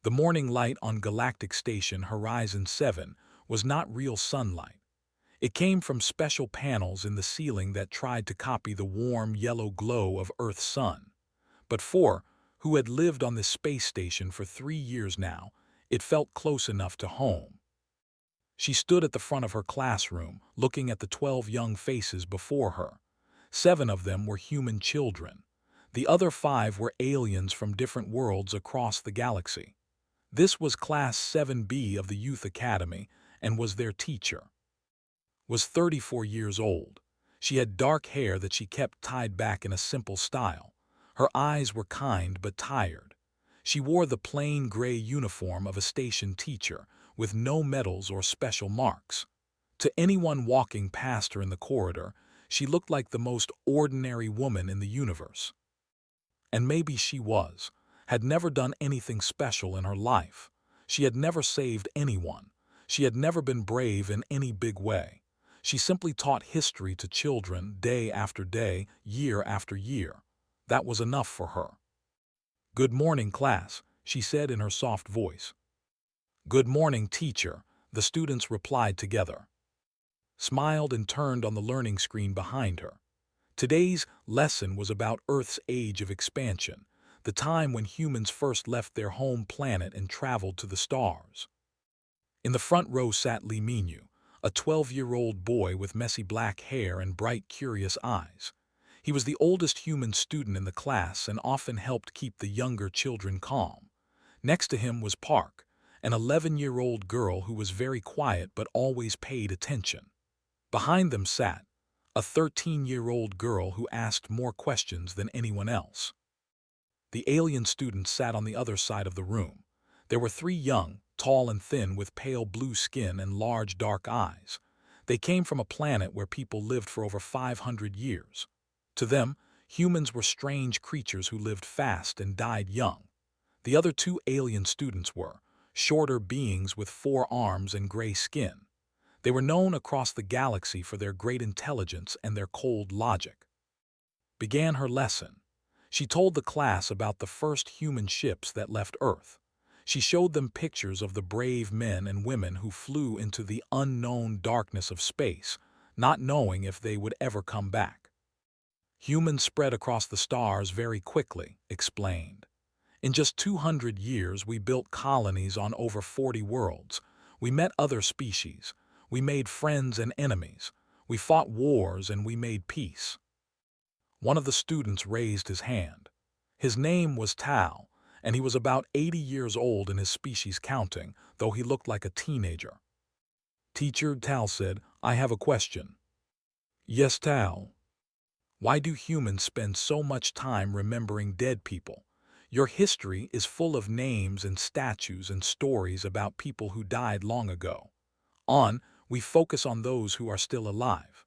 The morning light on Galactic Station Horizon 7 was not real sunlight. It came from special panels in the ceiling that tried to copy the warm yellow glow of Earth's sun. But for who had lived on this space station for 3 years now, it felt close enough to home. She stood at the front of her classroom, looking at the 12 young faces before her. 7 of them were human children. The other 5 were aliens from different worlds across the galaxy. This was Class 7B of the Youth Academy and was their teacher. Was 34 years old. She had dark hair that she kept tied back in a simple style. Her eyes were kind but tired. She wore the plain gray uniform of a station teacher, with no medals or special marks. To anyone walking past her in the corridor, she looked like the most ordinary woman in the universe. And maybe she had never done anything special in her life. She had never saved anyone. She had never been brave in any big way. She simply taught history to children day after day, year after year. That was enough for her. "Good morning, class," she said in her soft voice. "Good morning, teacher," the students replied together. Smiled and turned on the learning screen behind her. Today's lesson was about Earth's age of expansion, the time when humans first left their home planet and traveled to the stars. In the front row sat Lee Minu, a 12-year-old boy with messy black hair and bright, curious eyes. He was the oldest human student in the class and often helped keep the younger children calm. Next to him was Park, an 11-year-old girl who was very quiet but always paid attention. Behind them sat a 13-year-old girl who asked more questions than anyone else. The alien students sat on the other side of the room. There were 3 young, tall and thin with pale blue skin and large dark eyes. They came from a planet where people lived for over 500 years. To them, humans were strange creatures who lived fast and died young. The other 2 alien students were shorter beings with 4 arms and gray skin. They were known across the galaxy for their great intelligence and their cold logic. Began her lesson. She told the class about the first human ships that left Earth. She showed them pictures of the brave men and women who flew into the unknown darkness of space, not knowing if they would ever come back. "Humans spread across the stars very quickly," explained. "In just 200 years, we built colonies on over 40 worlds. We met other species. We made friends and enemies. We fought wars and we made peace." One of the students raised his hand. His name was Tal, and he was about 80 years old in his species counting, though he looked like a teenager. "Teacher," Tal said, "I have a question." "Yes, Tal." "Why do humans spend so much time remembering dead people? Your history is full of names and statues and stories about people who died long ago. We focus on those who are still alive."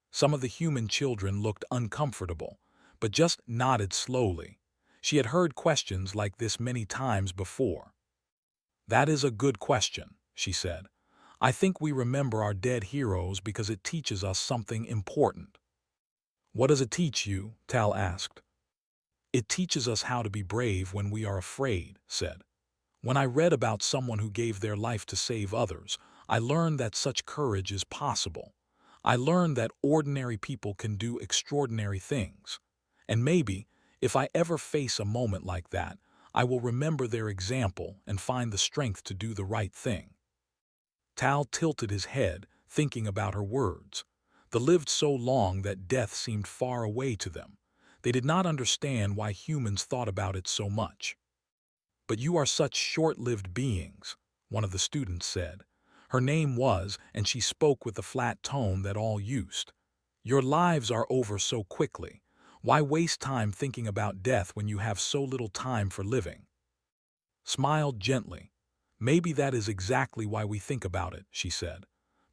Some of the human children looked uncomfortable, but just nodded slowly. She had heard questions like this many times before. "That is a good question," she said. "I think we remember our dead heroes because it teaches us something important." "What does it teach you?" Tal asked. "It teaches us how to be brave when we are afraid," said. "When I read about someone who gave their life to save others, I learned that such courage is possible. I learned that ordinary people can do extraordinary things. And maybe, if I ever face a moment like that, I will remember their example and find the strength to do the right thing." Tal tilted his head, thinking about her words. They lived so long that death seemed far away to them. They did not understand why humans thought about it so much. "But you are such short-lived beings," one of the students said. Her name was, and she spoke with the flat tone that all used. "Your lives are over so quickly. Why waste time thinking about death when you have so little time for living?" Smiled gently. "Maybe that is exactly why we think about it," she said.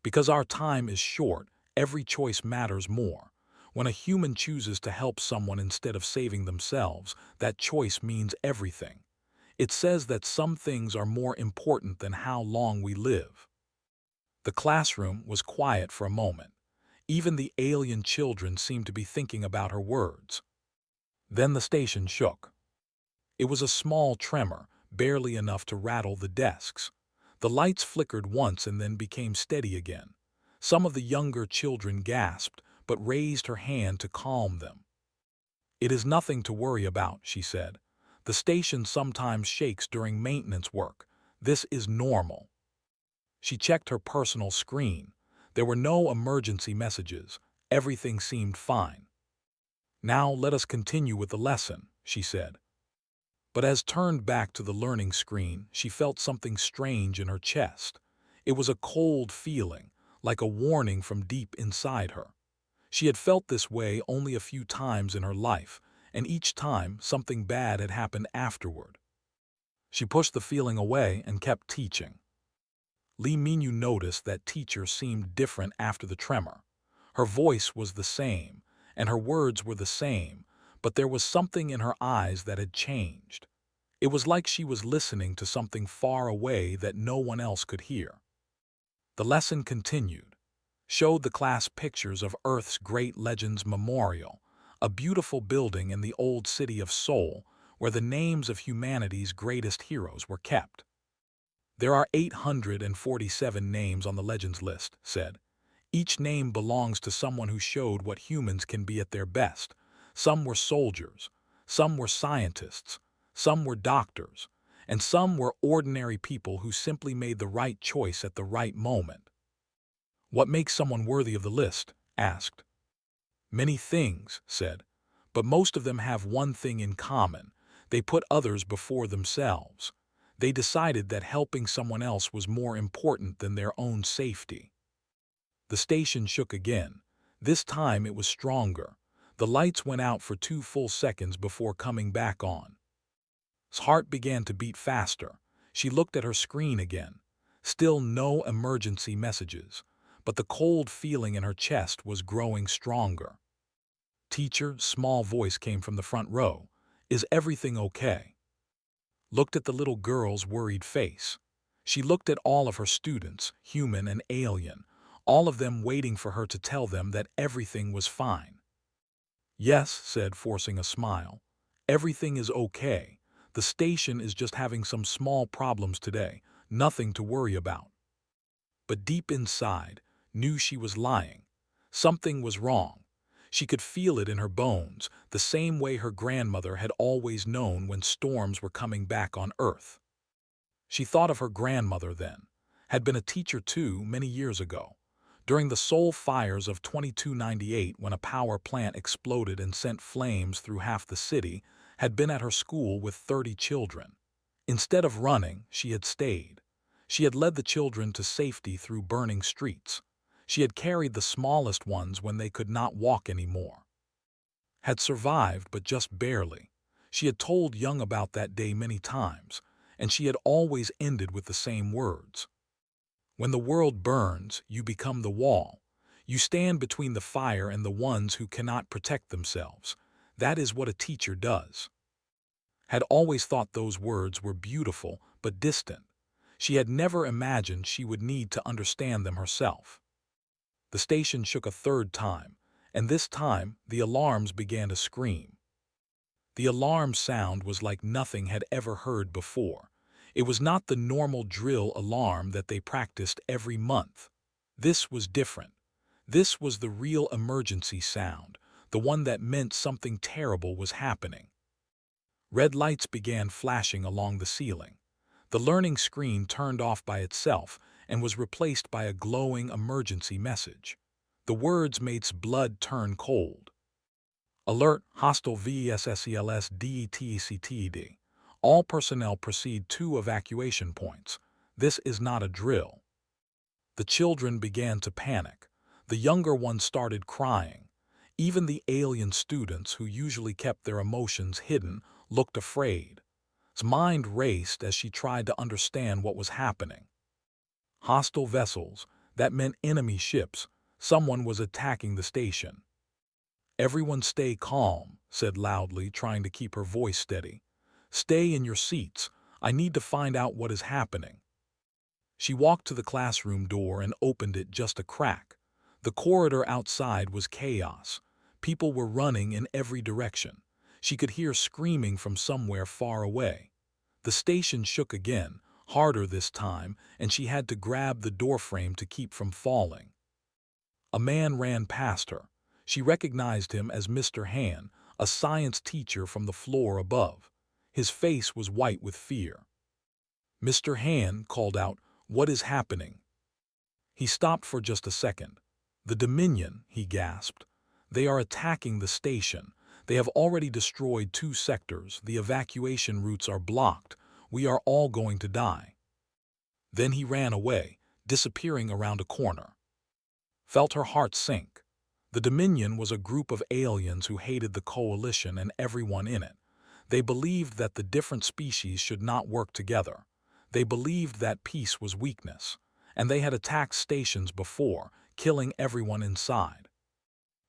"Because our time is short, every choice matters more. When a human chooses to help someone instead of saving themselves, that choice means everything. It says that some things are more important than how long we live." The classroom was quiet for a moment. Even the alien children seemed to be thinking about her words. Then the station shook. It was a small tremor, barely enough to rattle the desks. The lights flickered once and then became steady again. Some of the younger children gasped, but raised her hand to calm them. "It is nothing to worry about," she said. "The station sometimes shakes during maintenance work. This is normal." She checked her personal screen. There were no emergency messages. Everything seemed fine. "Now let us continue with the lesson," she said. But as turned back to the learning screen, she felt something strange in her chest. It was a cold feeling, like a warning from deep inside her. She had felt this way only a few times in her life, and each time something bad had happened afterward. She pushed the feeling away and kept teaching. Lee Minyu noticed that teacher seemed different after the tremor. Her voice was the same, and her words were the same, but there was something in her eyes that had changed. It was like she was listening to something far away that no one else could hear. The lesson continued. Showed the class pictures of Earth's Great Legends Memorial, a beautiful building in the old city of Seoul, where the names of humanity's greatest heroes were kept. "There are 847 names on the Legends list," said. "Each name belongs to someone who showed what humans can be at their best. Some were soldiers, some were scientists, some were doctors, and some were ordinary people who simply made the right choice at the right moment." "What makes someone worthy of the list?" asked. "Many things," said, "but most of them have one thing in common. They put others before themselves. They decided that helping someone else was more important than their own safety." The station shook again. This time it was stronger. The lights went out for 2 full seconds before coming back on. His heart began to beat faster. She looked at her screen again. Still no emergency messages, but the cold feeling in her chest was growing stronger. "Teacher," small voice came from the front row. "Is everything okay?" Looked at the little girl's worried face. She looked at all of her students, human and alien, all of them waiting for her to tell them that everything was fine. "Yes," said, forcing a smile. "Everything is okay. The station is just having some small problems today, nothing to worry about." But deep inside, knew she was lying. Something was wrong. She could feel it in her bones, the same way her grandmother had always known when storms were coming back on Earth. She thought of her grandmother then, had been a teacher too many years ago, during the Seoul fires of 2298 when a power plant exploded and sent flames through half the city, had been at her school with 30 children. Instead of running, she had stayed. She had led the children to safety through burning streets. She had carried the smallest ones when they could not walk anymore. Had survived, but just barely. She had told Young about that day many times, and she had always ended with the same words. "When the world burns, you become the wall. You stand between the fire and the ones who cannot protect themselves. That is what a teacher does." Had always thought those words were beautiful but distant. She had never imagined she would need to understand them herself. The station shook a third time, and this time the alarms began to scream. The alarm sound was like nothing had ever heard before. It was not the normal drill alarm that they practiced every month. This was different. This was the real emergency sound, the one that meant something terrible was happening. Red lights began flashing along the ceiling. The learning screen turned off by itself and was replaced by a glowing emergency message. The words made blood turn cold. "Alert, hostile VSSELS DETECTD. All personnel proceed to evacuation points. This is not a drill." The children began to panic. The younger ones started crying. Even the alien students, who usually kept their emotions hidden, looked afraid. His mind raced as she tried to understand what was happening. Hostile vessels, that meant enemy ships. Someone was attacking the station. "Everyone stay calm," said loudly, trying to keep her voice steady. "Stay in your seats. I need to find out what is happening." She walked to the classroom door and opened it just a crack. The corridor outside was chaos. People were running in every direction. She could hear screaming from somewhere far away. The station shook again, harder this time, and she had to grab the doorframe to keep from falling. A man ran past her. She recognized him as Mr. Han, a science teacher from the floor above. His face was white with fear. Mr. Han called out, "What is happening?" He stopped for just a second. "The Dominion," he gasped. "They are attacking the station. They have already destroyed 2 sectors. The evacuation routes are blocked. We are all going to die." Then he ran away, disappearing around a corner. Felt her heart sink. The Dominion was a group of aliens who hated the Coalition and everyone in it. They believed that the different species should not work together. They believed that peace was weakness, and they had attacked stations before, killing everyone inside.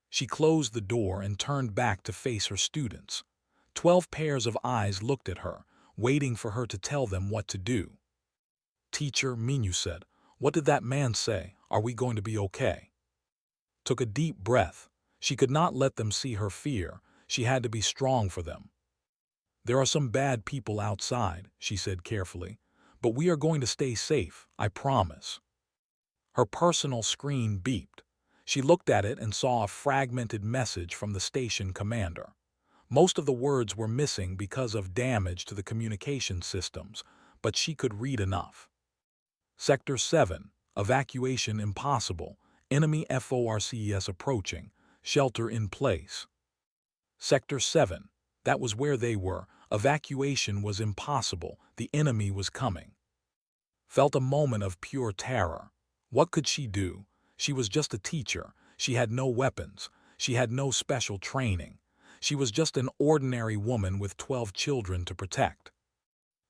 She closed the door and turned back to face her students. 12 pairs of eyes looked at her, waiting for her to tell them what to do. "Teacher," Minyu said, "what did that man say? Are we going to be okay?" Took a deep breath. She could not let them see her fear. She had to be strong for them. "There are some bad people outside," she said carefully, "but we are going to stay safe, I promise." Her personal screen beeped. She looked at it and saw a fragmented message from the station commander. Most of the words were missing because of damage to the communication systems, but she could read enough. Sector 7, evacuation impossible, enemy FORCES approaching, shelter in place. Sector 7, that was where they were, evacuation was impossible, the enemy was coming. Felt a moment of pure terror. What could she do? She was just a teacher. She had no weapons. She had no special training. She was just an ordinary woman with 12 children to protect.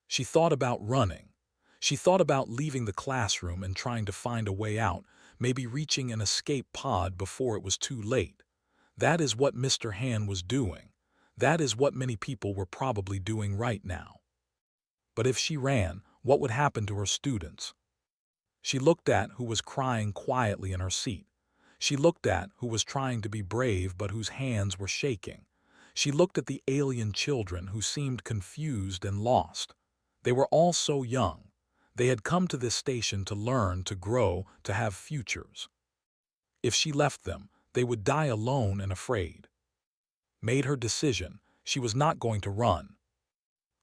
She thought about running. She thought about leaving the classroom and trying to find a way out, maybe reaching an escape pod before it was too late. That is what Mr. Han was doing. That is what many people were probably doing right now. But if she ran, what would happen to her students? She looked at who was crying quietly in her seat. She looked at who was trying to be brave but whose hands were shaking. She looked at the alien children who seemed confused and lost. They were all so young. They had come to this station to learn, to grow, to have futures. If she left them, they would die alone and afraid. Made her decision. She was not going to run.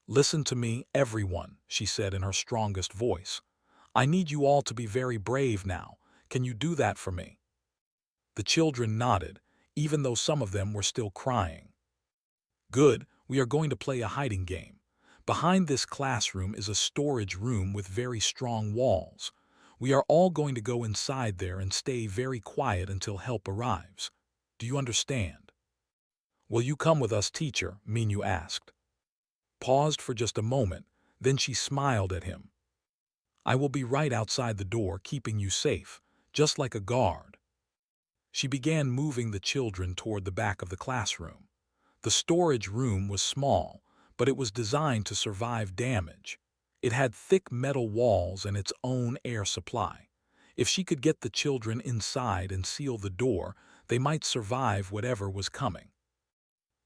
"Listen to me, everyone," she said in her strongest voice. "I need you all to be very brave now. Can you do that for me?" The children nodded, even though some of them were still crying. "Good, we are going to play a hiding game. Behind this classroom is a storage room with very strong walls. We are all going to go inside there and stay very quiet until help arrives. Do you understand?" "Will you come with us, teacher?" Minyu asked. Paused for just a moment, then she smiled at him. "I will be right outside the door keeping you safe, just like a guard." She began moving the children toward the back of the classroom. The storage room was small, but it was designed to survive damage. It had thick metal walls and its own air supply. If she could get the children inside and seal the door, they might survive whatever was coming.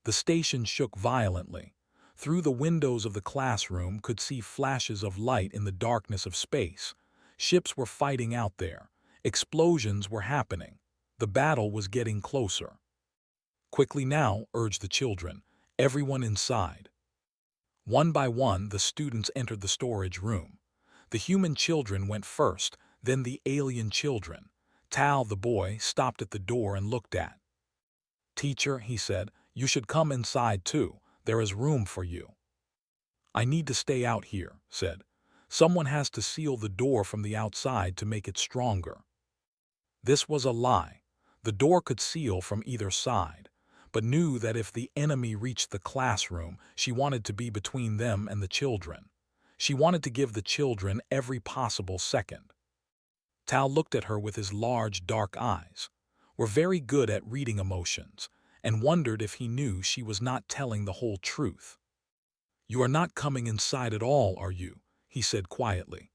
The station shook violently. Through the windows of the classroom could see flashes of light in the darkness of space. Ships were fighting out there. Explosions were happening. The battle was getting closer. "Quickly now," urged the children. "Everyone inside." One by one, the students entered the storage room. The human children went first, then the alien children. Tal, the boy, stopped at the door and looked at. "Teacher," he said, "you should come inside too. There is room for you." "I need to stay out here," said. "Someone has to seal the door from the outside to make it stronger." This was a lie. The door could seal from either side, but knew that if the enemy reached the classroom, she wanted to be between them and the children. She wanted to give the children every possible second. Tal looked at her with his large, dark eyes. Were very good at reading emotions, and wondered if he knew she was not telling the whole truth. "You are not coming inside at all, are you?" he said quietly.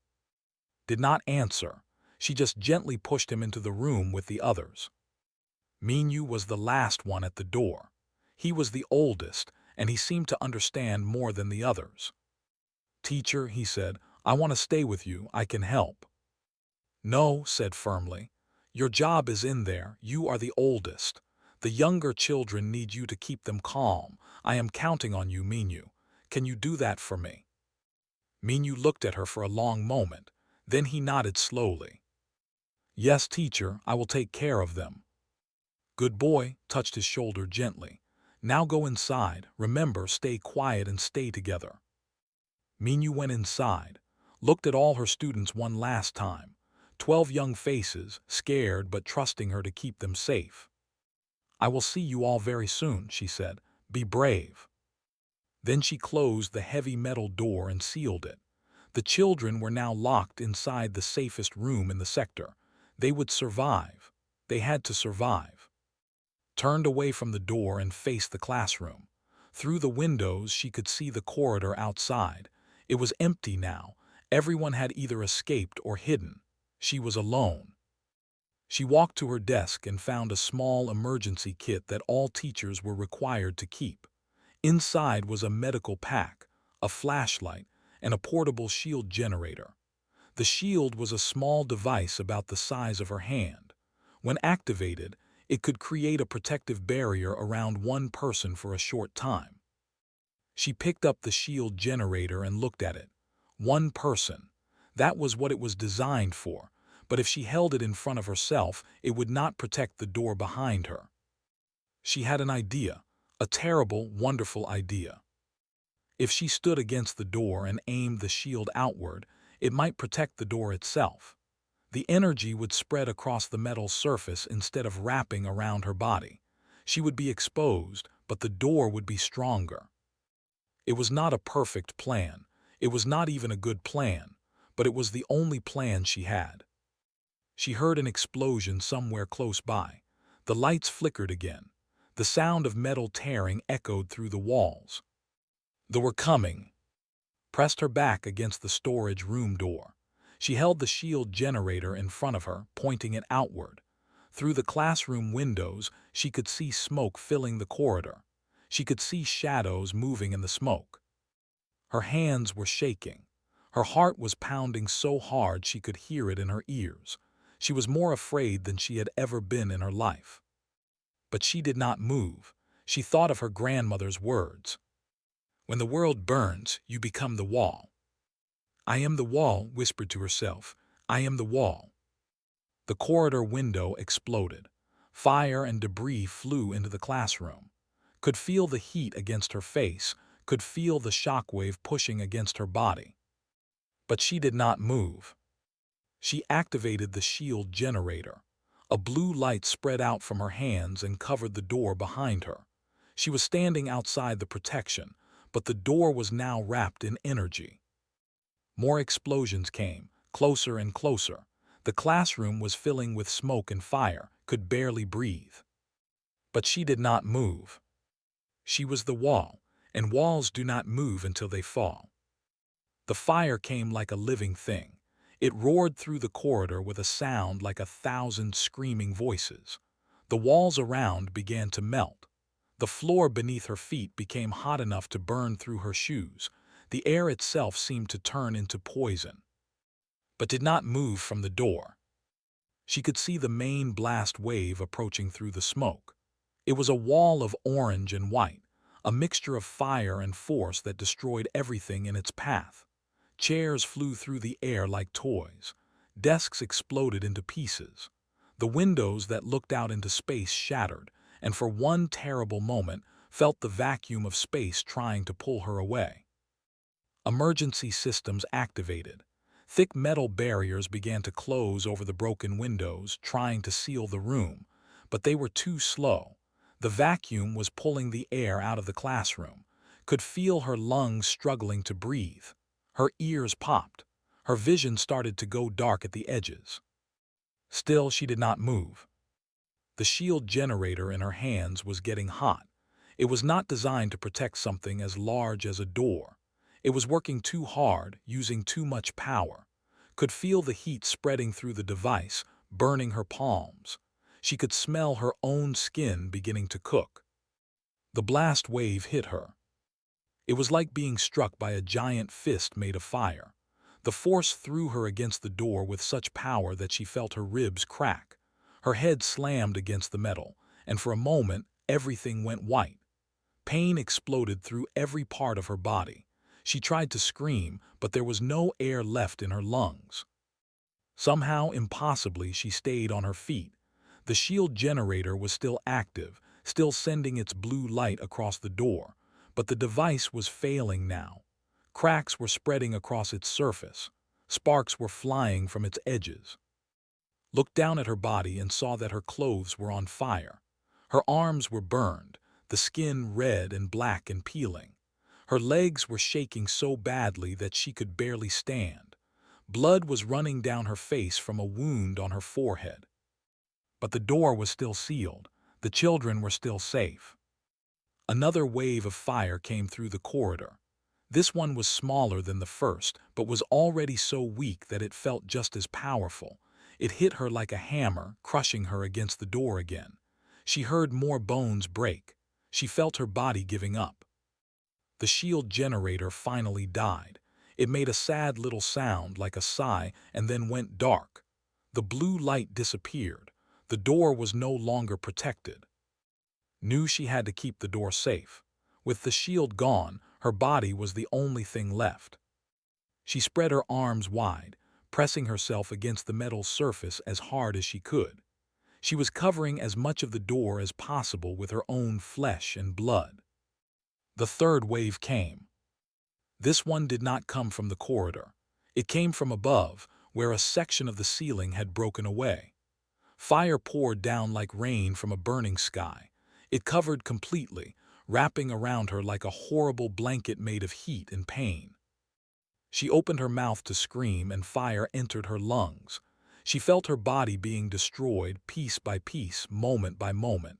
Did not answer. She just gently pushed him into the room with the others. Minyu was the last one at the door. He was the oldest, and he seemed to understand more than the others. "Teacher," he said, "I want to stay with you. I can help." "No," said firmly. "Your job is in there. You are the oldest. The younger children need you to keep them calm. I am counting on you, Minyu. Can you do that for me?" Minyu looked at her for a long moment. Then he nodded slowly. "Yes, teacher, I will take care of them." "Good boy," touched his shoulder gently. "Now go inside. Remember, stay quiet and stay together." Minyu went inside, looked at all her students one last time. 12 young faces, scared but trusting her to keep them safe. "I will see you all very soon," she said. "Be brave." Then she closed the heavy metal door and sealed it. The children were now locked inside the safest room in the sector. They would survive. They had to survive. Turned away from the door and faced the classroom. Through the windows she could see the corridor outside. It was empty now. Everyone had either escaped or hidden. She was alone. She walked to her desk and found a small emergency kit that all teachers were required to keep. Inside was a medical pack, a flashlight, and a portable shield generator. The shield was a small device about the size of her hand. When activated, it could create a protective barrier around one person for a short time. She picked up the shield generator and looked at it. One person. That was what it was designed for, but if she held it in front of herself, it would not protect the door behind her. She had an idea, a terrible, wonderful idea. If she stood against the door and aimed the shield outward, it might protect the door itself. The energy would spread across the metal surface instead of wrapping around her body. She would be exposed, but the door would be stronger. It was not a perfect plan. It was not even a good plan, but it was the only plan she had. She heard an explosion somewhere close by. The lights flickered again. The sound of metal tearing echoed through the walls. They were coming. Pressed her back against the storage room door. She held the shield generator in front of her, pointing it outward. Through the classroom windows, she could see smoke filling the corridor. She could see shadows moving in the smoke. Her hands were shaking. Her heart was pounding so hard she could hear it in her ears. She was more afraid than she had ever been in her life. But she did not move. She thought of her grandmother's words. "When the world burns, you become the wall." "I am the wall," whispered to herself. "I am the wall." The corridor window exploded. Fire and debris flew into the classroom. Could feel the heat against her face, could feel the shockwave pushing against her body. But she did not move. She activated the shield generator. A blue light spread out from her hands and covered the door behind her. She was standing outside the protection, but the door was now wrapped in energy. More explosions came, closer and closer. The classroom was filling with smoke and fire, could barely breathe. But she did not move. She was the wall, and walls do not move until they fall. The fire came like a living thing. It roared through the corridor with a sound like 1,000 screaming voices. The walls around began to melt. The floor beneath her feet became hot enough to burn through her shoes. The air itself seemed to turn into poison, but did not move from the door. She could see the main blast wave approaching through the smoke. It was a wall of orange and white, a mixture of fire and force that destroyed everything in its path. Chairs flew through the air like toys. Desks exploded into pieces. The windows that looked out into space shattered, and for one terrible moment felt the vacuum of space trying to pull her away. Emergency systems activated. Thick metal barriers began to close over the broken windows, trying to seal the room, but they were too slow. The vacuum was pulling the air out of the classroom. Could feel her lungs struggling to breathe. Her ears popped. Her vision started to go dark at the edges. Still, she did not move. The shield generator in her hands was getting hot. It was not designed to protect something as large as a door. It was working too hard, using too much power. Could feel the heat spreading through the device, burning her palms. She could smell her own skin beginning to cook. The blast wave hit her. It was like being struck by a giant fist made of fire. The force threw her against the door with such power that she felt her ribs crack. Her head slammed against the metal, and for a moment, everything went white. Pain exploded through every part of her body. She tried to scream, but there was no air left in her lungs. Somehow, impossibly, she stayed on her feet. The shield generator was still active, still sending its blue light across the door, but the device was failing now. Cracks were spreading across its surface. Sparks were flying from its edges. Looked down at her body and saw that her clothes were on fire. Her arms were burned, the skin red and black and peeling. Her legs were shaking so badly that she could barely stand. Blood was running down her face from a wound on her forehead. But the door was still sealed. The children were still safe. Another wave of fire came through the corridor. This one was smaller than the first, but was already so weak that it felt just as powerful. It hit her like a hammer, crushing her against the door again. She heard more bones break. She felt her body giving up. The shield generator finally died. It made a sad little sound like a sigh and then went dark. The blue light disappeared. The door was no longer protected. Knew she had to keep the door safe. With the shield gone, her body was the only thing left. She spread her arms wide, pressing herself against the metal surface as hard as she could. She was covering as much of the door as possible with her own flesh and blood. The third wave came. This one did not come from the corridor. It came from above, where a section of the ceiling had broken away. Fire poured down like rain from a burning sky. It covered completely, wrapping around her like a horrible blanket made of heat and pain. She opened her mouth to scream and fire entered her lungs. She felt her body being destroyed piece by piece, moment by moment.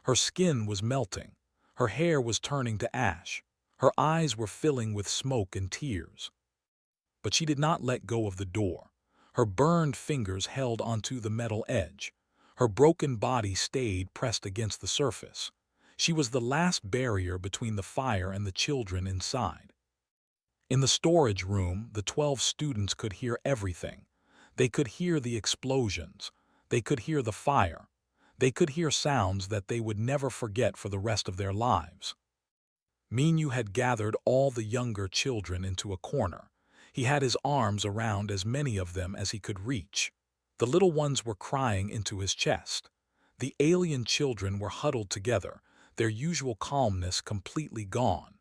Her skin was melting. Her hair was turning to ash. Her eyes were filling with smoke and tears. But she did not let go of the door. Her burned fingers held onto the metal edge. Her broken body stayed pressed against the surface. She was the last barrier between the fire and the children inside. In the storage room, the 12 students could hear everything. They could hear the explosions. They could hear the fire. They could hear sounds that they would never forget for the rest of their lives. Minyu had gathered all the younger children into a corner. He had his arms around as many of them as he could reach. The little ones were crying into his chest. The alien children were huddled together, their usual calmness completely gone.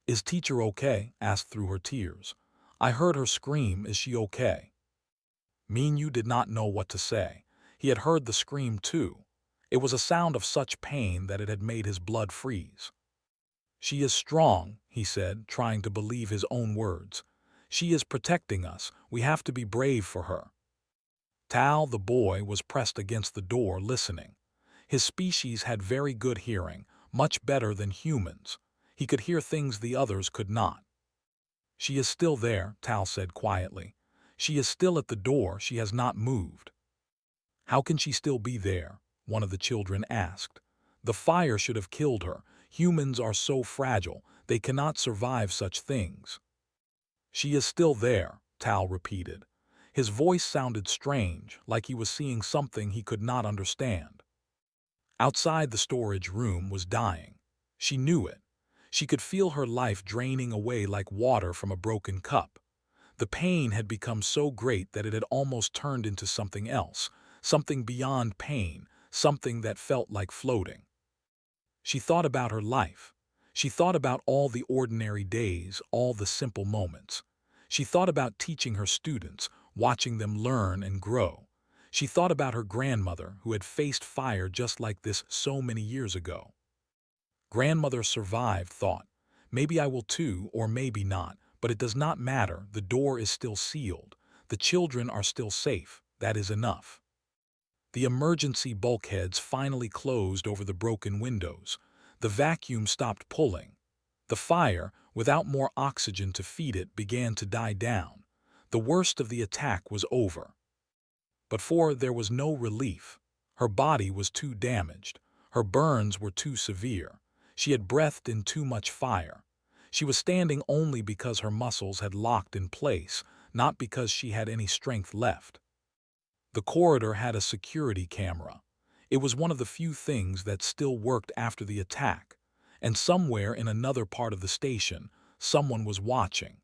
"Is teacher okay?" asked through her tears. "I heard her scream, is she okay?" Minyu did not know what to say. He had heard the scream too. It was a sound of such pain that it had made his blood freeze. "She is strong," he said, trying to believe his own words. "She is protecting us. We have to be brave for her." Tal, the boy, was pressed against the door listening. His species had very good hearing, much better than humans. He could hear things the others could not. "She is still there," Tal said quietly. "She is still at the door. She has not moved." "How can she still be there?" one of the children asked. "The fire should have killed her. Humans are so fragile, they cannot survive such things." "She is still there," Tal repeated. His voice sounded strange, like he was seeing something he could not understand. Outside the storage room was dying. She knew it. She could feel her life draining away like water from a broken cup. The pain had become so great that it had almost turned into something else, something beyond pain, something that felt like floating. She thought about her life. She thought about all the ordinary days, all the simple moments. She thought about teaching her students, watching them learn and grow. She thought about her grandmother, who had faced fire just like this so many years ago. Grandmother survived, thought. Maybe I will too, or maybe not, but it does not matter. The door is still sealed. The children are still safe. That is enough. The emergency bulkheads finally closed over the broken windows. The vacuum stopped pulling. The fire, without more oxygen to feed it, began to die down. The worst of the attack was over. But there was no relief. Her body was too damaged. Her burns were too severe. She had breathed in too much fire. She was standing only because her muscles had locked in place, not because she had any strength left. The corridor had a security camera. It was one of the few things that still worked after the attack, and somewhere in another part of the station, someone was watching.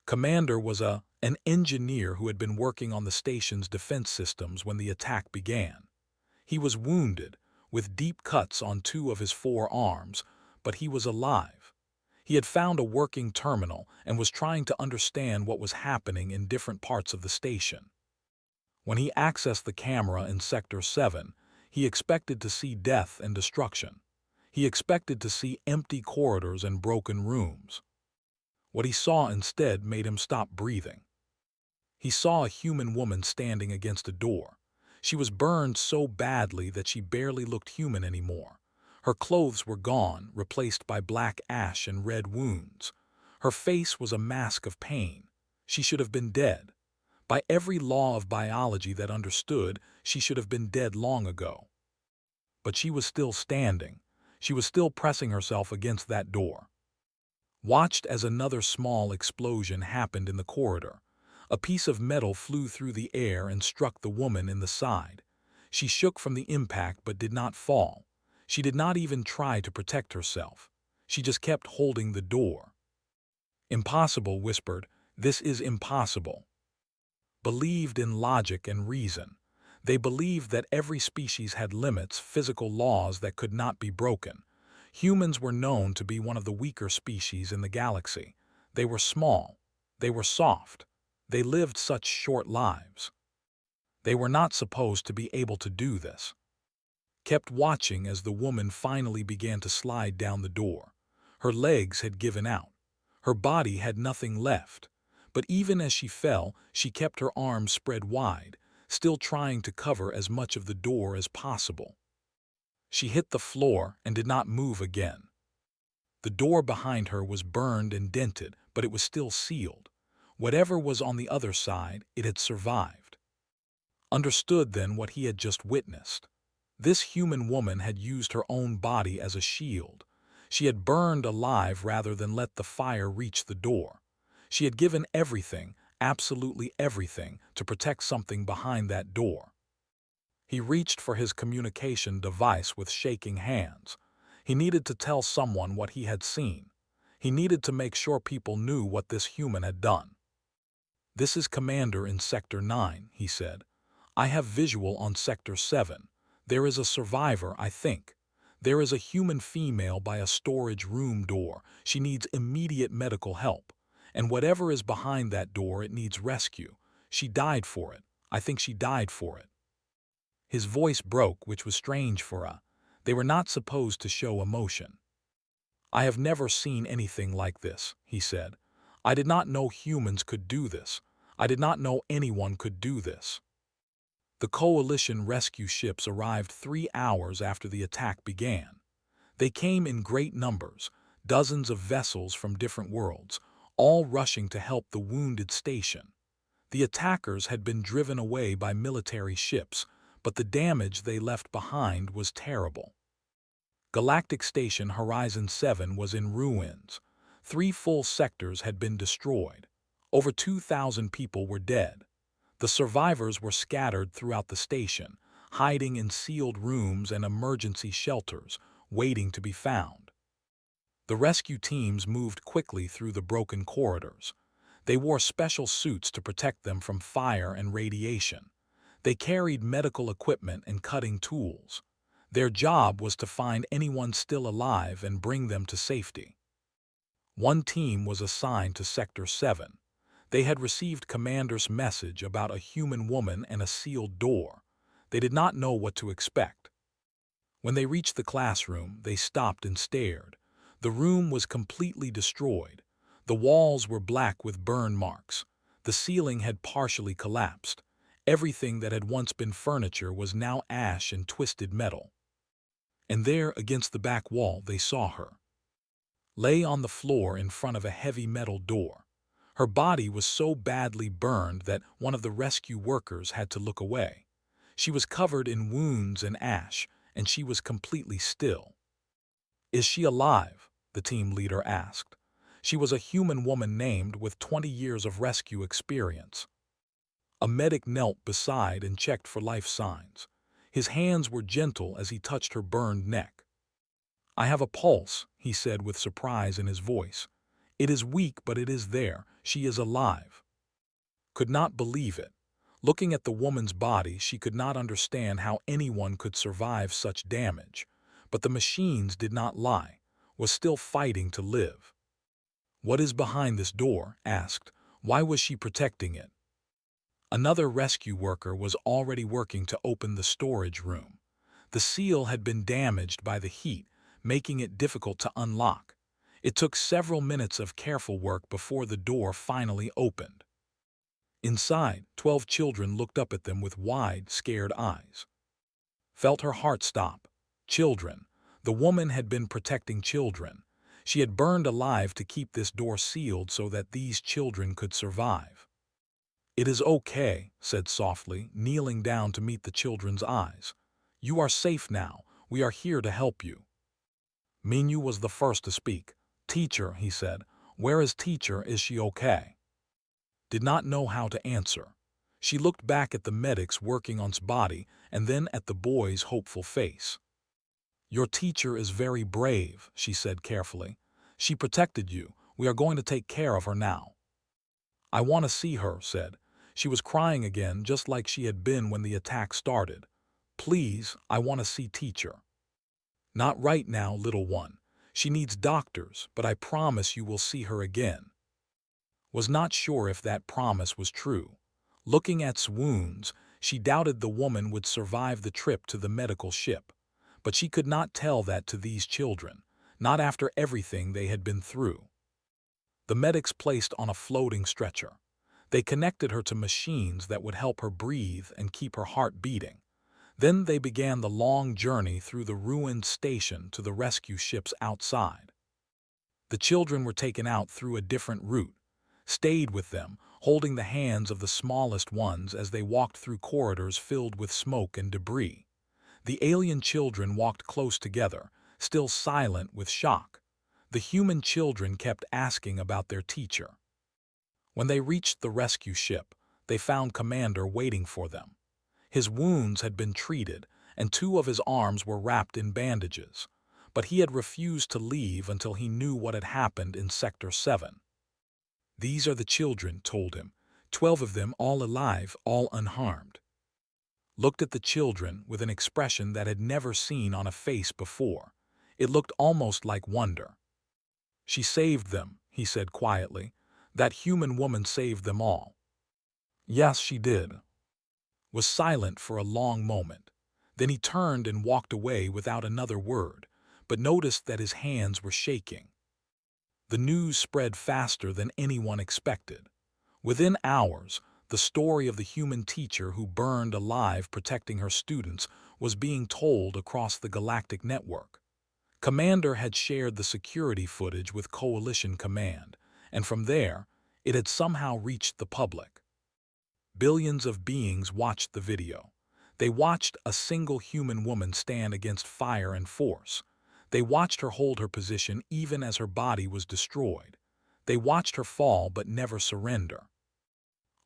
Commander was an engineer who had been working on the station's defense systems when the attack began. He was wounded, with deep cuts on 2 of his 4 arms, but he was alive. He had found a working terminal and was trying to understand what was happening in different parts of the station. When he accessed the camera in Sector 7, he expected to see death and destruction. He expected to see empty corridors and broken rooms. What he saw instead made him stop breathing. He saw a human woman standing against a door. She was burned so badly that she barely looked human anymore. Her clothes were gone, replaced by black ash and red wounds. Her face was a mask of pain. She should have been dead. By every law of biology that understood, she should have been dead long ago. But she was still standing. She was still pressing herself against that door. Watched as another small explosion happened in the corridor. A piece of metal flew through the air and struck the woman in the side. She shook from the impact but did not fall. She did not even try to protect herself. She just kept holding the door. Impossible, whispered. This is impossible. Believed in logic and reason. They believed that every species had limits, physical laws that could not be broken. Humans were known to be one of the weaker species in the galaxy. They were small. They were soft. They lived such short lives. They were not supposed to be able to do this. Kept watching as the woman finally began to slide down the door. Her legs had given out. Her body had nothing left. But even as she fell, she kept her arms spread wide, still trying to cover as much of the door as possible. She hit the floor and did not move again. The door behind her was burned and dented, but it was still sealed. Whatever was on the other side, it had survived. Understood then what he had just witnessed. This human woman had used her own body as a shield. She had burned alive rather than let the fire reach the door. She had given everything, absolutely everything, to protect something behind that door. He reached for his communication device with shaking hands. He needed to tell someone what he had seen. He needed to make sure people knew what this human had done. "This is Commander in Sector 9, he said. "I have visual on Sector 7. There is a survivor, I think. There is a human female by a storage room door. She needs immediate medical help. And whatever is behind that door, it needs rescue. She died for it. I think she died for it." His voice broke, which was strange for they were not supposed to show emotion. "I have never seen anything like this," he said. "I did not know humans could do this. I did not know anyone could do this." The coalition rescue ships arrived 3 hours after the attack began. They came in great numbers, dozens of vessels from different worlds, all rushing to help the wounded station. The attackers had been driven away by military ships, but the damage they left behind was terrible. Galactic Station Horizon 7 was in ruins. 3 full sectors had been destroyed. Over 2,000 people were dead. The survivors were scattered throughout the station, hiding in sealed rooms and emergency shelters, waiting to be found. The rescue teams moved quickly through the broken corridors. They wore special suits to protect them from fire and radiation. They carried medical equipment and cutting tools. Their job was to find anyone still alive and bring them to safety. One team was assigned to Sector 7. They had received Commander's message about a human woman and a sealed door. They did not know what to expect. When they reached the classroom, they stopped and stared. The room was completely destroyed. The walls were black with burn marks. The ceiling had partially collapsed. Everything that had once been furniture was now ash and twisted metal. And there, against the back wall, they saw her. Lay on the floor in front of a heavy metal door. Her body was so badly burned that one of the rescue workers had to look away. She was covered in wounds and ash, and she was completely still. "Is she alive?" the team leader asked. She was a human woman named with 20 years of rescue experience. A medic knelt beside and checked for life signs. His hands were gentle as he touched her burned neck. "I have a pulse," he said with surprise in his voice. "It is weak, but it is there. She is alive." Could not believe it. Looking at the woman's body, she could not understand how anyone could survive such damage. But the machines did not lie, was still fighting to live. "What is behind this door?" asked. "Why was she protecting it?" Another rescue worker was already working to open the storage room. The seal had been damaged by the heat, making it difficult to unlock. It took several minutes of careful work before the door finally opened. Inside, 12 children looked up at them with wide, scared eyes. Felt her heart stop. Children. The woman had been protecting children. She had burned alive to keep this door sealed so that these children could survive. "It is okay," said softly, kneeling down to meet the children's eyes. "You are safe now. We are here to help you." Minyu was the first to speak. "Teacher," he said. "Where is teacher? Is she okay?" Did not know how to answer. She looked back at the medics working on his body and then at the boy's hopeful face. "Your teacher is very brave," she said carefully. "She protected you. We are going to take care of her now." "I want to see her," said. She was crying again just like she had been when the attack started. "Please, I want to see teacher." "Not right now, little one. She needs doctors, but I promise you will see her again." Was not sure if that promise was true. Looking at wounds, she doubted the woman would survive the trip to the medical ship. But she could not tell that to these children, not after everything they had been through. The medics placed on a floating stretcher. They connected her to machines that would help her breathe and keep her heart beating. Then they began the long journey through the ruined station to the rescue ships outside. The children were taken out through a different route, stayed with them, holding the hands of the smallest ones as they walked through corridors filled with smoke and debris. The alien children walked close together, still silent with shock. The human children kept asking about their teacher. When they reached the rescue ship, they found Commander waiting for them. His wounds had been treated, and 2 of his arms were wrapped in bandages. But he had refused to leave until he knew what had happened in Sector 7. "These are the children," told him. 12 of them, all alive, all unharmed. Looked at the children with an expression that had never seen on a face before. It looked almost like wonder. "She saved them," he said quietly. "That human woman saved them all." "Yes, she did." Was silent for a long moment. Then he turned and walked away without another word, but noticed that his hands were shaking. The news spread faster than anyone expected. Within hours, the story of the human teacher who burned alive protecting her students was being told across the galactic network. Commander had shared the security footage with Coalition Command, and from there, it had somehow reached the public. Billions of beings watched the video. They watched a single human woman stand against fire and force. They watched her hold her position even as her body was destroyed. They watched her fall but never surrender.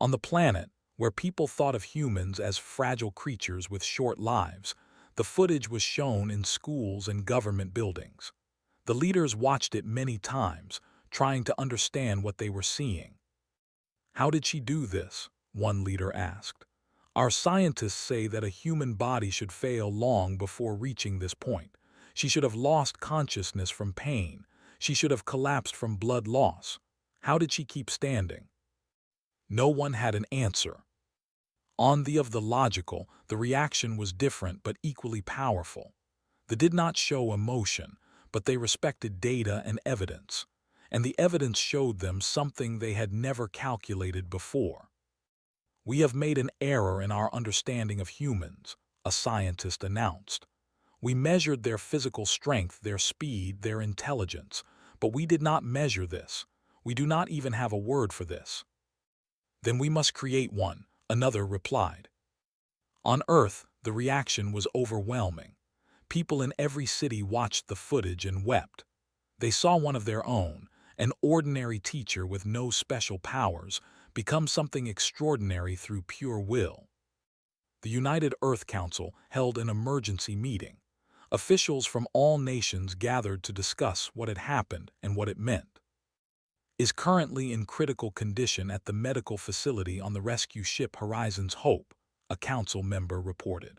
On the planet, where people thought of humans as fragile creatures with short lives, the footage was shown in schools and government buildings. The leaders watched it many times, trying to understand what they were seeing. "How did she do this?" one leader asked. "Our scientists say that a human body should fail long before reaching this point. She should have lost consciousness from pain. She should have collapsed from blood loss. How did she keep standing?" No one had an answer. On the logical, the reaction was different but equally powerful. They did not show emotion, but they respected data and evidence. And the evidence showed them something they had never calculated before. "We have made an error in our understanding of humans," a scientist announced. "We measured their physical strength, their speed, their intelligence, but we did not measure this. We do not even have a word for this." "Then we must create one," another replied. On Earth, the reaction was overwhelming. People in every city watched the footage and wept. They saw one of their own, An ordinary teacher with no special powers becomes something extraordinary through pure will. The United Earth Council held an emergency meeting. Officials from all nations gathered to discuss what had happened and what it meant. Is currently in critical condition at the medical facility on the rescue ship Horizon's Hope, a council member reported.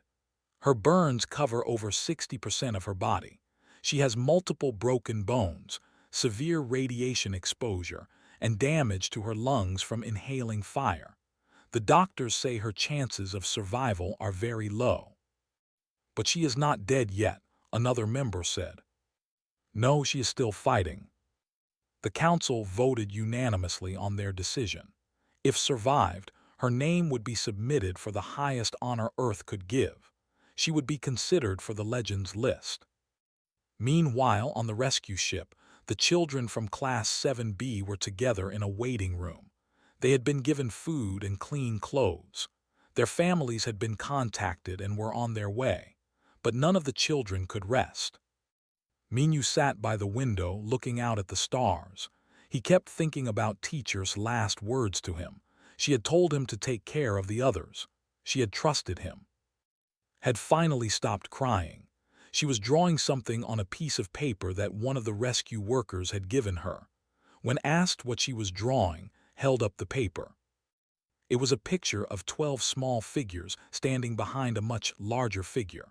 Her burns cover over 60% of her body. She has multiple broken bones, severe radiation exposure, and damage to her lungs from inhaling fire. The doctors say her chances of survival are very low. But she is not dead yet, another member said. No, she is still fighting. The council voted unanimously on their decision. If survived, her name would be submitted for the highest honor Earth could give. She would be considered for the Legends list. Meanwhile, on the rescue ship, the children from Class 7B were together in a waiting room. They had been given food and clean clothes. Their families had been contacted and were on their way, but none of the children could rest. Minyu sat by the window looking out at the stars. He kept thinking about Teacher's last words to him. She had told him to take care of the others. She had trusted him. Had finally stopped crying. She was drawing something on a piece of paper that one of the rescue workers had given her. When asked what she was drawing, held up the paper. It was a picture of 12 small figures standing behind a much larger figure.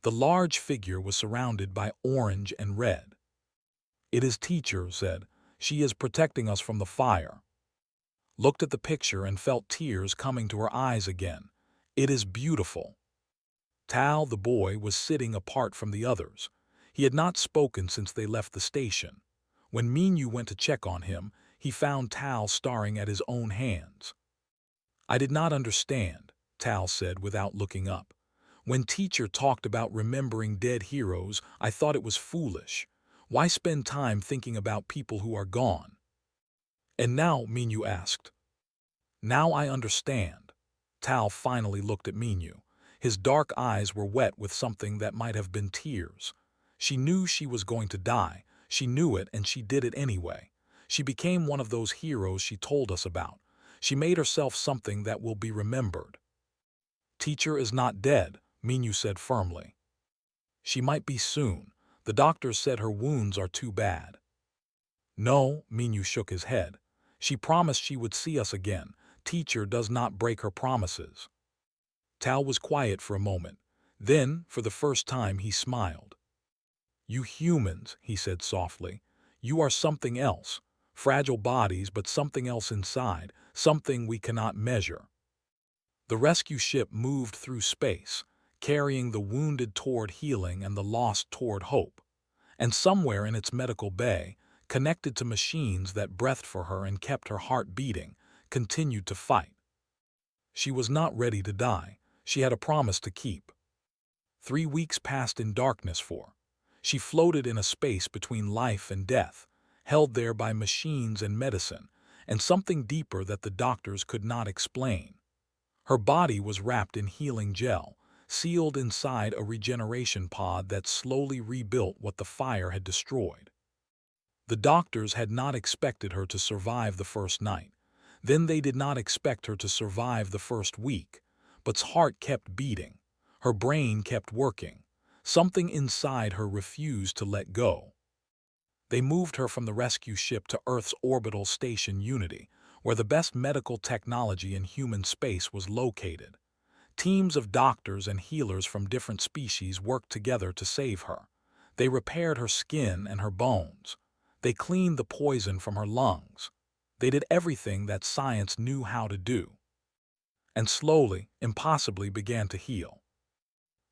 The large figure was surrounded by orange and red. It is Teacher said. She is protecting us from the fire. Looked at the picture and felt tears coming to her eyes again. It is beautiful. Tal, the boy, was sitting apart from the others. He had not spoken since they left the station. When Minyu went to check on him, he found Tal staring at his own hands. I did not understand, Tal said without looking up. When Teacher talked about remembering dead heroes, I thought it was foolish. Why spend time thinking about people who are gone? And now, Minyu asked. Now I understand. Tal finally looked at Minyu. His dark eyes were wet with something that might have been tears. She knew she was going to die. She knew it, and she did it anyway. She became one of those heroes she told us about. She made herself something that will be remembered. Teacher is not dead, Minyu said firmly. She might be soon. The doctors said her wounds are too bad. No, Minyu shook his head. She promised she would see us again. Teacher does not break her promises. Tal was quiet for a moment. Then, for the first time, he smiled. You humans, he said softly, you are something else. Fragile bodies, but something else inside, something we cannot measure. The rescue ship moved through space, carrying the wounded toward healing and the lost toward hope. And somewhere in its medical bay, connected to machines that breathed for her and kept her heart beating, continued to fight. She was not ready to die. She had a promise to keep. 3 weeks passed in darkness for. She floated in a space between life and death, held there by machines and medicine, and something deeper that the doctors could not explain. Her body was wrapped in healing gel, sealed inside a regeneration pod that slowly rebuilt what the fire had destroyed. The doctors had not expected her to survive the first night. Then they did not expect her to survive the first week. But's heart kept beating. Her brain kept working. Something inside her refused to let go. They moved her from the rescue ship to Earth's orbital station Unity, where the best medical technology in human space was located. Teams of doctors and healers from different species worked together to save her. They repaired her skin and her bones. They cleaned the poison from her lungs. They did everything that science knew how to do. And slowly, impossibly began to heal.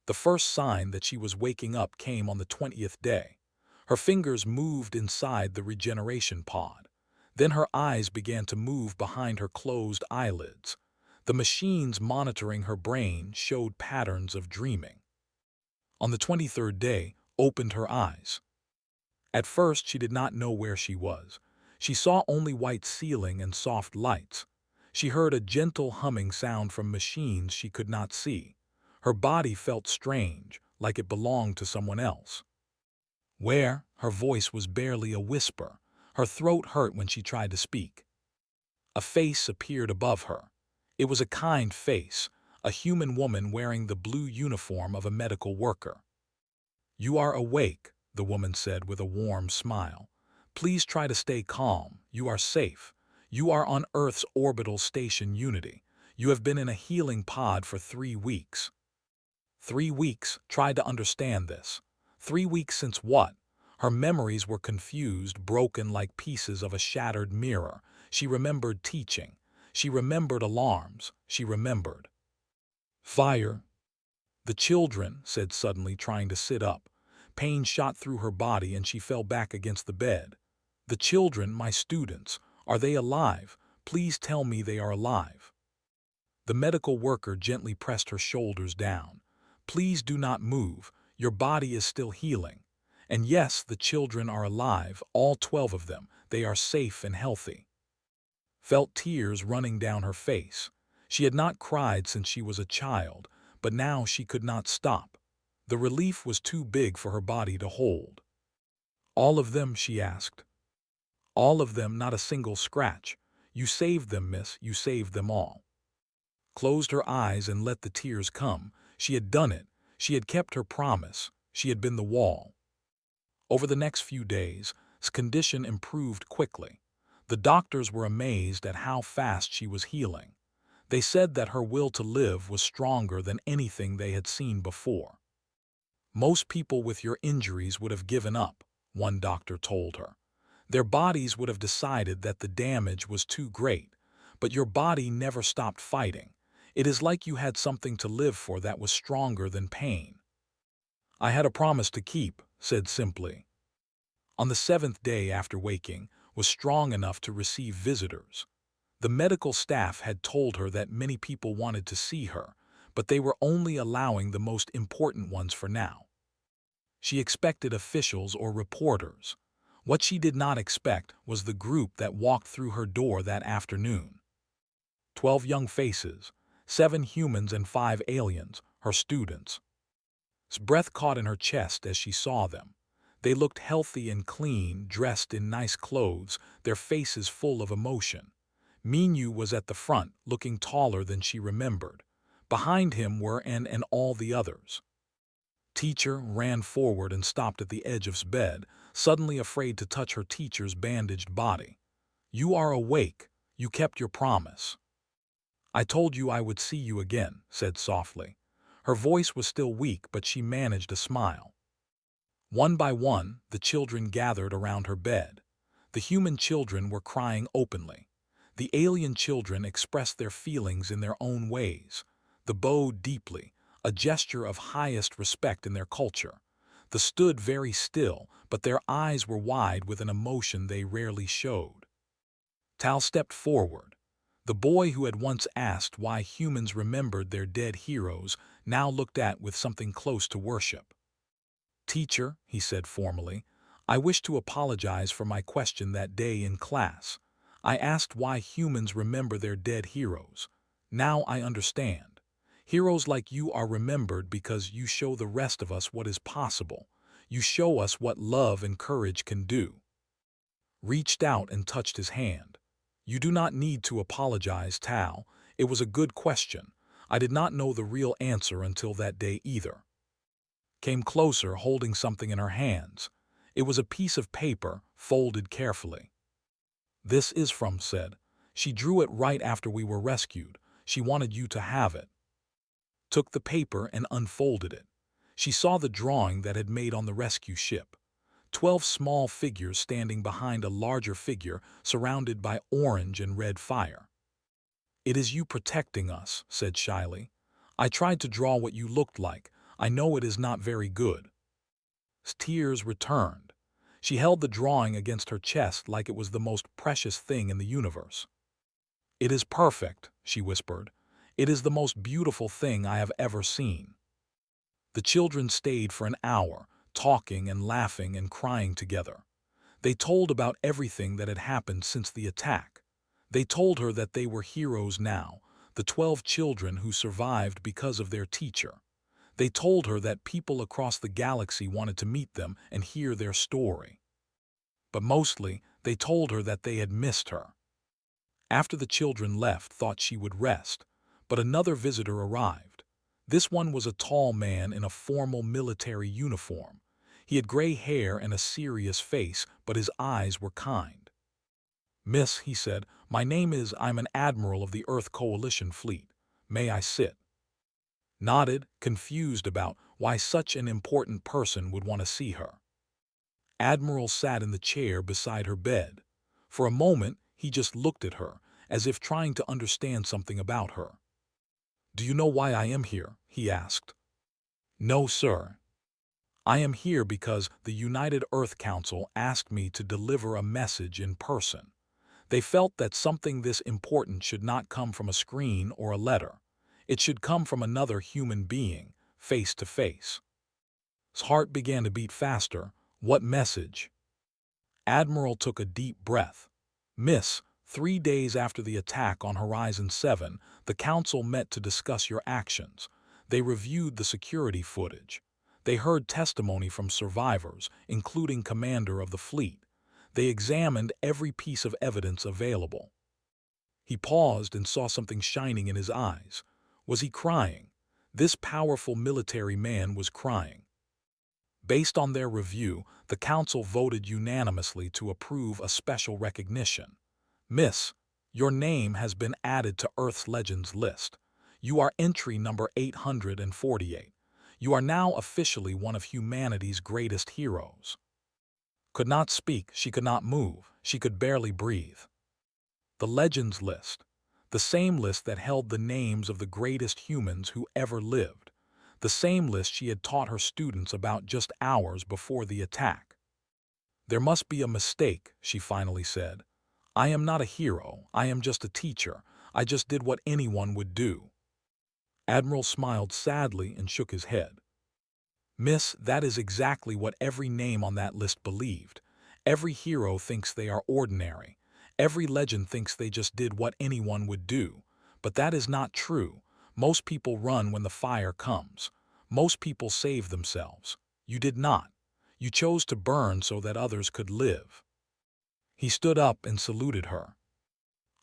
The first sign that she was waking up came on the 20th day. Her fingers moved inside the regeneration pod. Then her eyes began to move behind her closed eyelids. The machines monitoring her brain showed patterns of dreaming. On the 23rd day, opened her eyes. At first, she did not know where she was. She saw only white ceiling and soft lights. She heard a gentle humming sound from machines she could not see. Her body felt strange, like it belonged to someone else. Where? Her voice was barely a whisper. Her throat hurt when she tried to speak. A face appeared above her. It was a kind face, a human woman wearing the blue uniform of a medical worker. "You are awake," the woman said with a warm smile. "Please try to stay calm. You are safe. You are on Earth's orbital station Unity. You have been in a healing pod for 3 weeks." 3 weeks, tried to understand this. 3 weeks since what? Her memories were confused, broken like pieces of a shattered mirror. She remembered teaching. She remembered alarms. She remembered. "Fire." "The children," said suddenly, trying to sit up. Pain shot through her body and she fell back against the bed. "The children, my students, are they alive? Please tell me they are alive." The medical worker gently pressed her shoulders down. "Please do not move. Your body is still healing. And yes, the children are alive, all 12 of them. They are safe and healthy." Felt tears running down her face. She had not cried since she was a child, but now she could not stop. The relief was too big for her body to hold. "All of them?" she asked. "All of them, not a single scratch. You saved them, miss, you saved them all." Closed her eyes and let the tears come. She had done it. She had kept her promise. She had been the wall. Over the next few days, his condition improved quickly. The doctors were amazed at how fast she was healing. They said that her will to live was stronger than anything they had seen before. "Most people with your injuries would have given up," one doctor told her. "Their bodies would have decided that the damage was too great, but your body never stopped fighting. It is like you had something to live for that was stronger than pain." "I had a promise to keep," said simply. On the 7th day after waking, was strong enough to receive visitors. The medical staff had told her that many people wanted to see her, but they were only allowing the most important ones for now. She expected officials or reporters. What she did not expect was the group that walked through her door that afternoon. 12 young faces, 7 humans and 5 aliens, her students. His breath caught in her chest as she saw them. They looked healthy and clean, dressed in nice clothes, their faces full of emotion. Minyu was at the front, looking taller than she remembered. Behind him were N and all the others. Teacher ran forward and stopped at the edge of his bed, suddenly afraid to touch her teacher's bandaged body. "You are awake. You kept your promise." "I told you I would see you again," said softly. Her voice was still weak, but she managed a smile. One by one, the children gathered around her bed. The human children were crying openly. The alien children expressed their feelings in their own ways. The bowed deeply, a gesture of highest respect in their culture. The stood very still, but their eyes were wide with an emotion they rarely showed. Tal stepped forward. The boy who had once asked why humans remembered their dead heroes now looked at with something close to worship. "Teacher," he said formally, "I wish to apologize for my question that day in class. I asked why humans remember their dead heroes. Now I understand. Heroes like you are remembered because you show the rest of us what is possible. You show us what love and courage can do." Reached out and touched his hand. "You do not need to apologize, Tal. It was a good question. I did not know the real answer until that day either." Came closer, holding something in her hands. It was a piece of paper, folded carefully. "This is from," said. "She drew it right after we were rescued. She wanted you to have it." Took the paper and unfolded it. She saw the drawing that had made on the rescue ship. 12 small figures standing behind a larger figure surrounded by orange and red fire. "It is you protecting us," said shyly. "I tried to draw what you looked like. I know it is not very good." Tears returned. She held the drawing against her chest like it was the most precious thing in the universe. "It is perfect," she whispered. "It is the most beautiful thing I have ever seen." The children stayed for an hour, talking and laughing and crying together. They told about everything that had happened since the attack. They told her that they were heroes now, the 12 children who survived because of their teacher. They told her that people across the galaxy wanted to meet them and hear their story. but mostly they told her that they had missed her. After the children left, thought she would rest, but another visitor arrived. This one was a tall man in a formal military uniform. He had gray hair and a serious face, but his eyes were kind. "Miss," he said, I'm an admiral of the Earth Coalition fleet. May I sit?" Nodded, confused about why such an important person would want to see her. Admiral sat in the chair beside her bed. For a moment, he just looked at her, as if trying to understand something about her. "Do you know why I am here?" he asked. "No, sir. I am here because the United Earth Council asked me to deliver a message in person. They felt that something this important should not come from a screen or a letter. It should come from another human being, face to face." His heart began to beat faster. What message? Admiral took a deep breath. "Miss, 3 days after the attack on Horizon 7, the Council met to discuss your actions. They reviewed the security footage. They heard testimony from survivors, including Commander of the fleet. They examined every piece of evidence available." He paused and saw something shining in his eyes. Was he crying? This powerful military man was crying. Based on their review, the Council voted unanimously to approve a special recognition. "Miss, your name has been added to Earth's Legends list. You are entry number 848. You are now officially one of humanity's greatest heroes." Could not speak, she could not move, she could barely breathe. The Legends list. The same list that held the names of the greatest humans who ever lived. The same list she had taught her students about just hours before the attack. "There must be a mistake," she finally said. "I am not a hero, I am just a teacher. I just did what anyone would do." Admiral smiled sadly and shook his head. "Miss, that is exactly what every name on that list believed. Every hero thinks they are ordinary. Every legend thinks they just did what anyone would do. But that is not true. Most people run when the fire comes. Most people save themselves. You did not. You chose to burn so that others could live." He stood up and saluted her.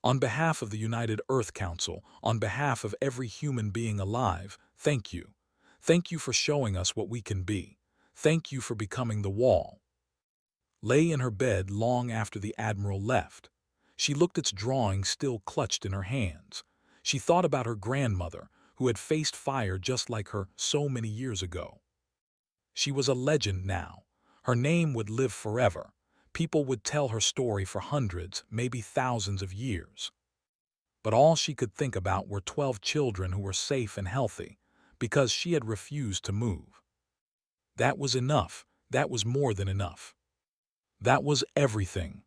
"On behalf of the United Earth Council, on behalf of every human being alive, thank you. Thank you for showing us what we can be. Thank you for becoming the wall." Lay in her bed long after the Admiral left. She looked at its drawing still clutched in her hands. She thought about her grandmother, who had faced fire just like her so many years ago. She was a legend now. Her name would live forever. People would tell her story for hundreds, maybe thousands of years. But all she could think about were 12 children who were safe and healthy, because she had refused to move. That was enough. That was more than enough. That was everything.